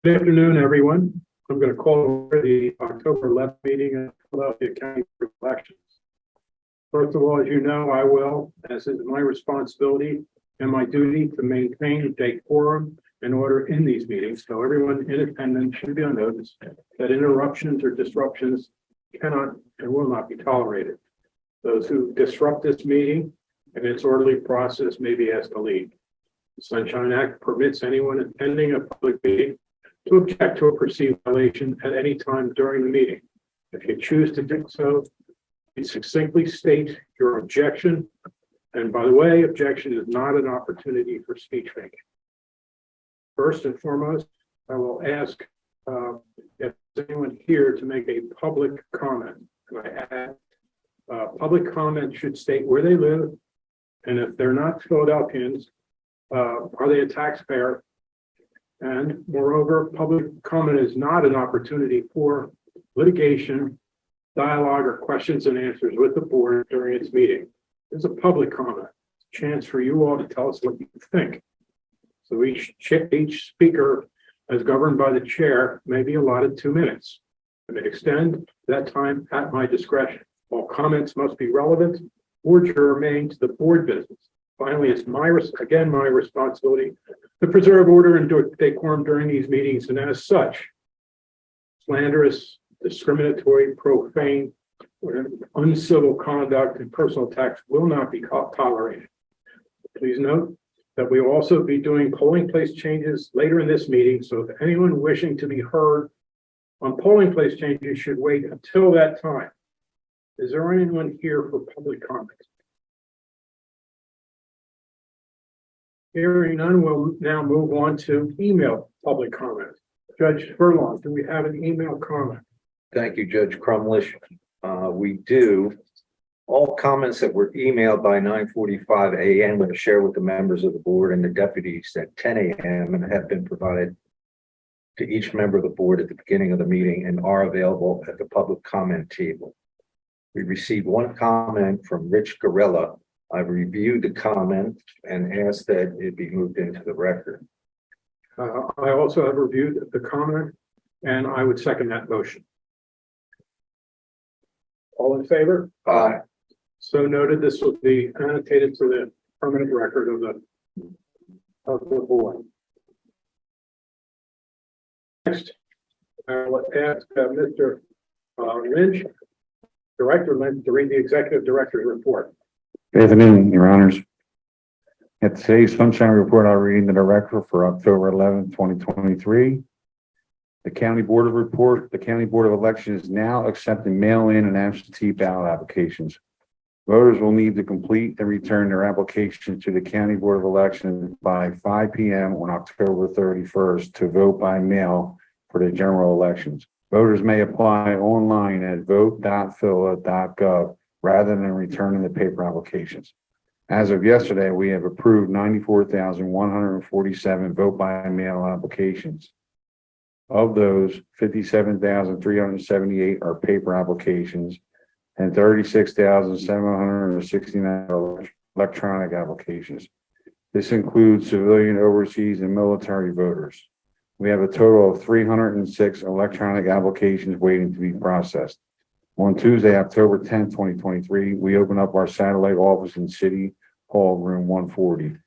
Good afternoon, everyone. I'm going to call over the October 11th meeting of Philadelphia County Board of Elections. First of all, as you know, I will, as is my responsibility and my duty, to maintain decorum and order in these meetings. So everyone in attendance should be on notice that interruptions or disruptions cannot and will not be tolerated. Those who disrupt this meeting and its orderly process may be asked to leave. The Sunshine Act permits anyone attending a public meeting to object to a perceived violation at any time during the meeting. If you choose to do so, you succinctly state your objection. And by the way, objection is not an opportunity for speech making. First and foremost, I will ask if there's anyone here to make a public comment. And I add, public comment should state where they live, and if they're not Philadelphians, are they a taxpayer? And moreover, public comment is not an opportunity for litigation, dialogue, or questions and answers with the board during its meeting. It's a public comment, a chance for you all to tell us what you think. So each speaker, as governed by the chair, may be allotted 2 minutes. I may extend that time at my discretion. All comments must be relevant or germane to the board business. Finally, it's my responsibility to preserve order and decorum during these meetings, and as such, slanderous, discriminatory, profane, or uncivil conduct and personal attacks will not be tolerated. Please note that we will also be doing polling place changes later in this meeting, so if anyone wishing to be heard on polling place changes should wait until that time. Is there anyone here for public comment? Hearing none, we'll now move on to email public comment. Judge Furlong, do we have an email comment? Thank you, Judge Crumlish. We do. All comments that were emailed by 9:45 a.m. were shared with the members of the board and the deputies at 10 a.m. and have been provided to each member of the board at the beginning of the meeting and are available at the public comment table. We received one comment from Rich Garella. I've reviewed the comment and asked that it be moved into the record. I also have reviewed the comment and I would second that motion. All in favor? Aye. So noted. This will be annotated to the permanent record of the board. Next, I will ask Mr. Lynch, Director Lynch, to read the Executive Director's report. Good afternoon, Your Honors. At today's Sunshine Report, I'll read the record for October 11th, 2023. The County Board of Elections is now accepting mail-in and absentee ballot applications. Voters will need to complete and return their applications to the County Board of Elections by 5 p.m. on October 31st to vote by mail for the general elections. Voters may apply online at vote.phila.gov rather than returning the paper applications. As of yesterday, we have approved 94,147 vote by mail applications. Of those, 57,378 are paper applications and 36,769 are electronic applications. This includes civilian, overseas, and military voters. We have a total of 306 electronic applications waiting to be processed. On Tuesday, October 10, 2023, we open up our satellite office in City Hall, room 140.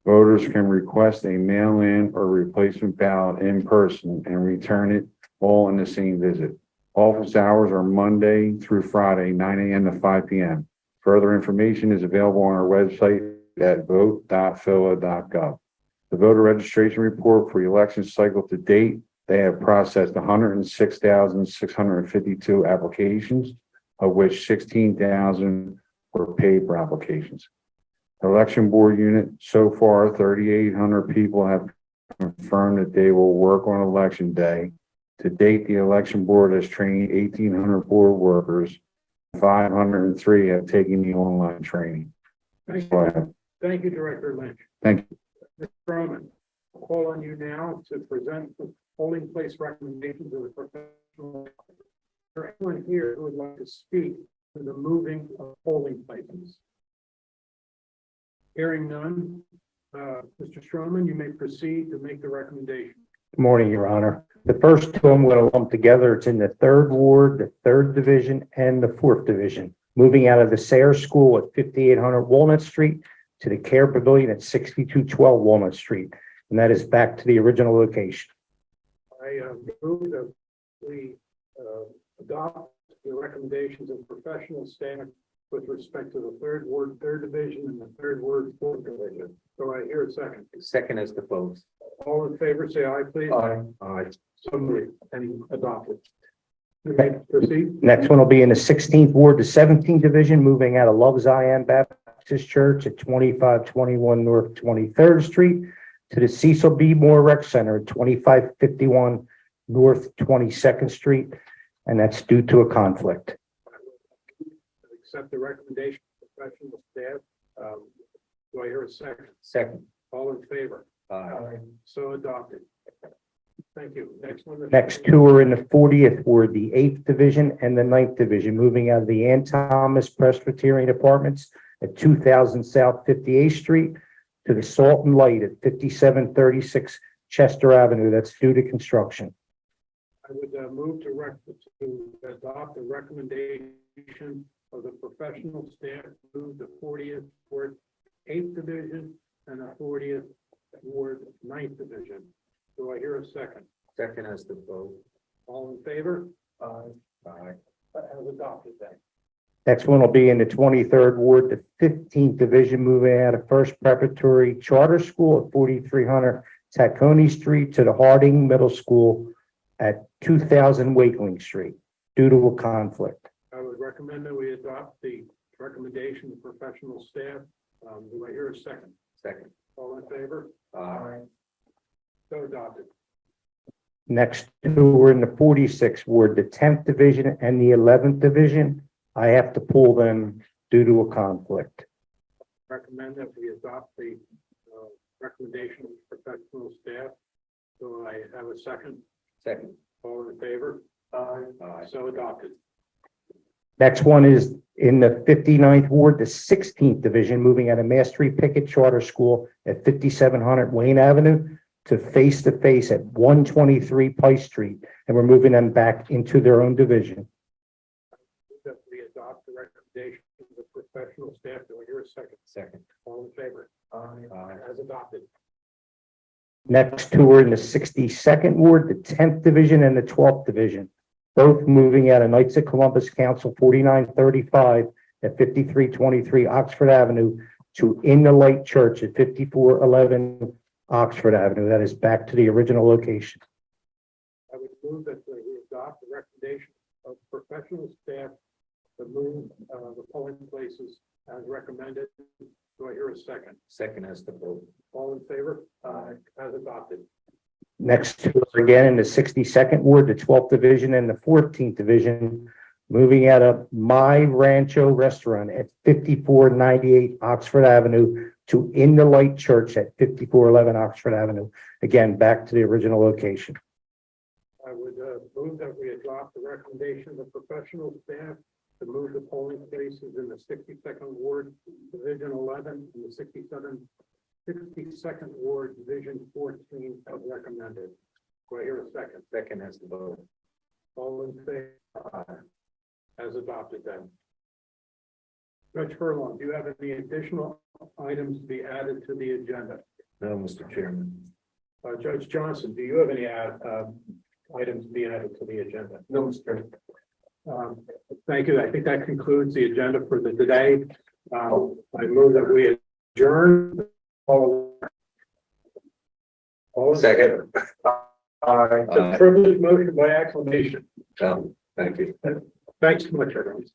Voters can request a mail-in or replacement ballot in person and return it all in the same visit. Office hours are Monday through Friday, 9 a.m. to 5 p.m. Further information is available on our website at vote.phila.gov. The voter registration report for the election cycle to date, they have processed 106,652 applications, of which 16,000 were paper applications. The election board unit, so far, 3,800 people have confirmed that they will work on election day. To date, the election board has trained 1,800 board workers. 503 have taken the online training. Thank you, Director Lynch. Thank you. Mr. Furlong, I'll call on you now to present the polling place recommendations of the professional. Is there anyone here who would like to speak to the moving of polling places? Hearing none, Mr. Stroman, you may proceed to make the recommendation. Good morning, Your Honor. The first two I'm going to lump together. It's in the 3rd Ward, the 3rd Division, and the 4th Division. Moving out of the Sayre School at 5800 Walnut Street to the Care Pavilion at 6212 Walnut Street. And that is back to the original location. I move that we adopt the recommendations of professional staff with respect to the 3rd Ward, 3rd Division, and the 3rd Ward, 4th Division. So I hear a second. Second is the vote. All in favor, say aye, please. Aye. Aye. So moved and adopted. You may proceed. Next one will be in the 16th Ward, the 17th Division, moving out of Love Zion Baptist Church at 2521 North 23rd Street to the Cecil B. Moore Rec Center at 2551 North 22nd Street. And that's due to a conflict. Accept the recommendation of professional staff. Do I hear a second? Second. All in favor? Aye. So adopted. Thank you. Next one. Next two are in the 40th Ward, the 8th Division and the 9th Division, moving out of the Ann Thomas Presbyterian Apartments at 2000 South 58th Street to the Salt and Light at 5736 Chester Avenue. That's due to construction. I would move to adopt the recommendation of the professional staff, move the 40th Ward, 8th Division, and the 40th Ward, 9th Division. Do I hear a second? Second is the vote. All in favor? Aye. As adopted then. Next one will be in the 23rd Ward, the 15th Division, moving out of First Preparatory Charter School at 4300 Tacony Street to the Harding Middle School at 2000 Wakeling Street due to a conflict. I would recommend that we adopt the recommendation of professional staff. Do I hear a second? Second. All in favor? Aye. So adopted. Next two were in the 46th Ward, the 10th Division and the 11th Division. I have to pull them due to a conflict. Recommend that we adopt the recommendation of professional staff. Do I have a second? Second. All in favor? Aye. So adopted. Next one is in the 59th Ward, the 16th Division, moving out of Mastery Pickett Charter School at 5700 Wayne Avenue to face at 123 Pike Street, and we're moving them back into their own division. That we adopt the recommendation of the professional staff. Do I hear a second? Second. All in favor? Aye. As adopted. Next two are in the 62nd Ward, the 10th Division and the 12th Division, both moving out of Knights of Columbus Council 4935 at 5323 Oxford Avenue to In the Light Church at 5411 Oxford Avenue. That is back to the original location. I would move that we adopt the recommendation of professional staff to move the polling places as recommended. Do I hear a second? Second is the vote. All in favor? As adopted. Next two are again in the 62nd Ward, the 12th Division and the 14th Division, moving out of My Rancho Restaurant at 5498 Oxford Avenue to In the Light Church at 5411 Oxford Avenue. Again, back to the original location. I would move that we adopt the recommendation of the professional staff to move the polling places in the 62nd Ward, Division 11, and the 62nd Ward, Division 14, as recommended. Do I hear a second? Second is the vote. All in favor? As adopted then. Judge Furlong, do you have any additional items to be added to the agenda? No, Mr. Chairman. Judge Johnson, do you have any items to be added to the agenda? No, Mr. Chairman. Thank you. I think that concludes the agenda for the today. I move that we adjourn. All Second. The privileged motion by acclamation. Thank you. Thanks so much, everyone.